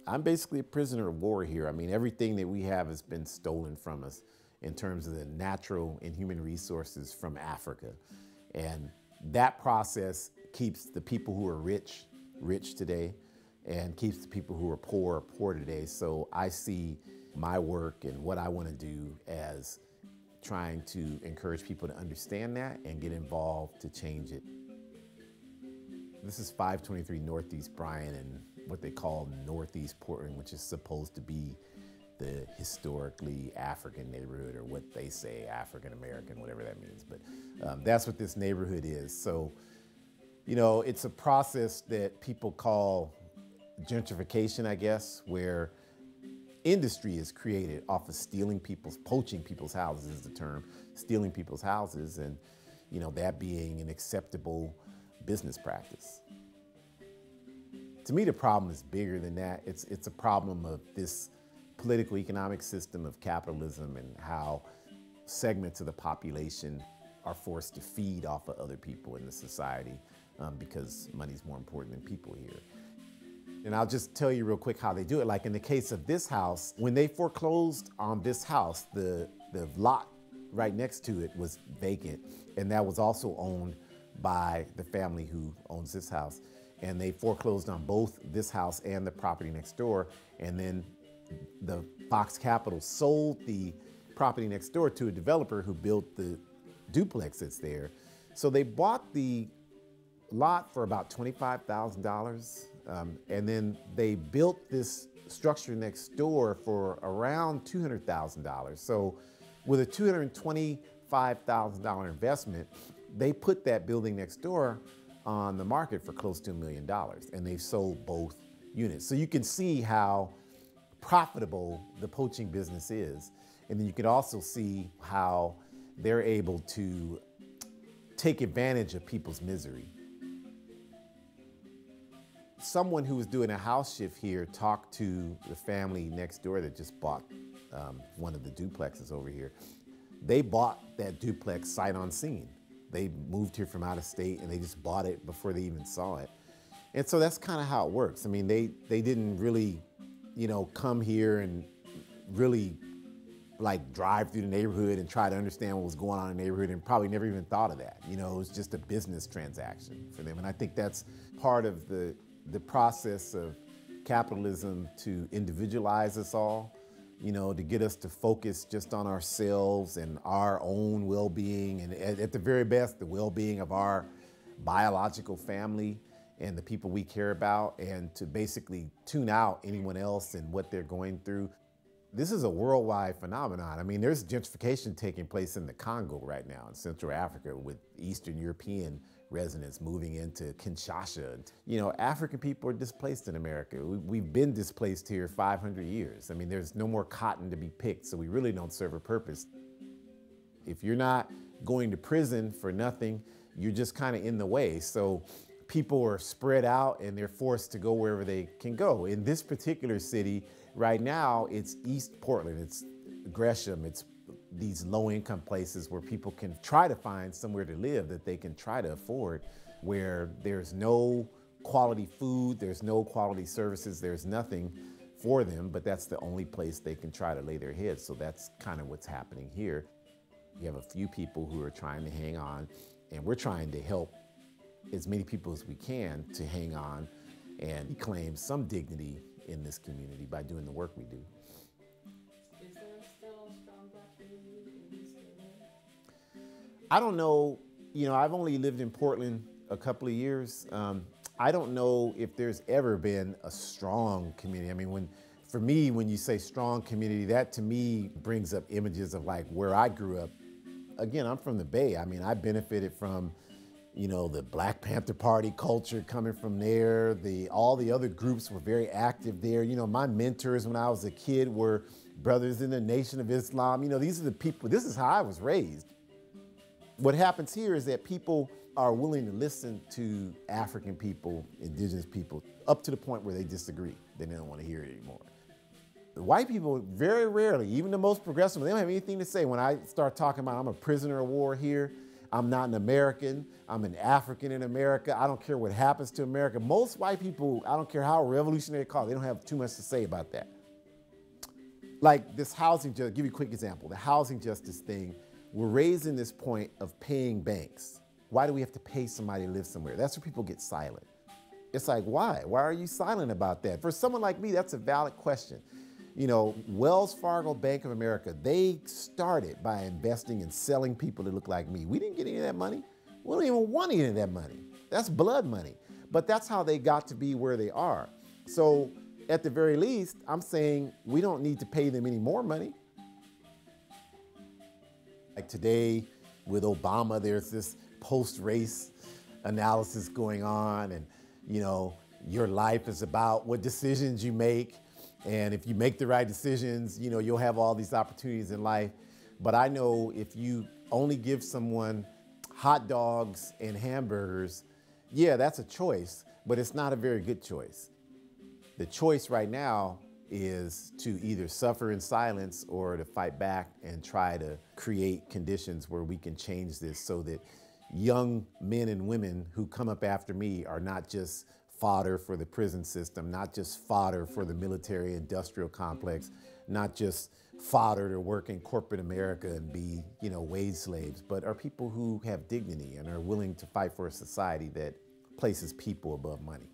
I'm basically a prisoner of war here. I mean, everything that we have has been stolen from us in terms of the natural and human resources from Africa. And that process keeps the people who are rich, rich today, and keeps the people who are poor, poor today. So I see my work and what I want to do as trying to encourage people to understand that and get involved to change it. This is 523 Northeast Bryan and what they call Northeast Portland, which is supposed to be the historically African neighborhood, or what they say, African American, whatever that means. But that's what this neighborhood is. So, you know, it's a process that people call gentrification, I guess, where industry is created off of poaching people's houses is the term, stealing people's houses, and, you know, that being an acceptable business practice. To me, the problem is bigger than that. It's a problem of this political economic system of capitalism and how segments of the population are forced to feed off of other people in the society because money's more important than people here. And I'll just tell you real quick how they do it. Like in the case of this house, when they foreclosed on this house, the lot right next to it was vacant, and that was also owned by the family who owns this house. And they foreclosed on both this house and the property next door. And then the Fox Capital sold the property next door to a developer who built the duplex that's there. So they bought the lot for about $25,000. And then they built this structure next door for around $200,000. So with a $225,000 investment, they put that building next door on the market for close to $1 million, and they sold both units. So you can see how profitable the poaching business is. And then you can also see how they're able to take advantage of people's misery. Someone who was doing a house shift here talked to the family next door that just bought one of the duplexes over here. They bought that duplex sight unseen. They moved here from out of state and they just bought it before they even saw it. And so that's kind of how it works. I mean, they didn't really, you know, come here and really like drive through the neighborhood and try to understand what was going on in the neighborhood, and probably never even thought of that. You know, it was just a business transaction for them. And I think that's part of the process of capitalism, to individualize us all, you know, to get us to focus just on ourselves and our own well-being, and at the very best, the well-being of our biological family and the people we care about, and to basically tune out anyone else and what they're going through. This is a worldwide phenomenon. I mean, there's gentrification taking place in the Congo right now, in Central Africa, with Eastern European residents moving into Kinshasa. You know, African people are displaced in America. We've been displaced here 500 years. I mean, there's no more cotton to be picked, so we really don't serve a purpose. If you're not going to prison for nothing, you're just kind of in the way. So people are spread out and they're forced to go wherever they can go. In this particular city, right now, it's East Portland, it's Gresham, it's these low-income places where people can try to find somewhere to live that they can try to afford, where there's no quality food, there's no quality services, there's nothing for them, but that's the only place they can try to lay their heads. So that's kind of what's happening here. You have a few people who are trying to hang on, and we're trying to help as many people as we can to hang on and claim some dignity in this community by doing the work we do. Is there still a strong Black community in these areas? I don't know. You know, I've only lived in Portland a couple of years. I don't know if there's ever been a strong community. I mean, for me, when you say strong community, that to me brings up images of like where I grew up. Again, I'm from the Bay. I mean, I benefited from, you know, the Black Panther Party culture coming from there. All the other groups were very active there. You know, my mentors when I was a kid were Brothers in the Nation of Islam. You know, these are the people, this is how I was raised. What happens here is that people are willing to listen to African people, indigenous people, up to the point where they disagree. They don't want to hear it anymore. The white people, very rarely, even the most progressive, they don't have anything to say. When I start talking about I'm a prisoner of war here, I'm not an American. I'm an African in America. I don't care what happens to America. Most white people, I don't care how revolutionary it calls, they don't have too much to say about that. Like this housing, just give you a quick example, the housing justice thing, we're raising this point of paying banks. Why do we have to pay somebody to live somewhere? That's where people get silent. It's like, why? Why are you silent about that? For someone like me, that's a valid question. You know, Wells Fargo, Bank of America, they started by investing in selling people that look like me. We didn't get any of that money. We don't even want any of that money. That's blood money. But that's how they got to be where they are. So at the very least, I'm saying we don't need to pay them any more money. Like today with Obama, there's this post-race analysis going on, and you know, your life is about what decisions you make. And if you make the right decisions, you know, you'll have all these opportunities in life. But I know if you only give someone hot dogs and hamburgers, yeah, that's a choice, but it's not a very good choice. The choice right now is to either suffer in silence or to fight back and try to create conditions where we can change this so that young men and women who come up after me are not just fodder for the prison system, not just fodder for the military industrial complex, not just fodder to work in corporate America and be, you know, wage slaves, but are people who have dignity and are willing to fight for a society that places people above money.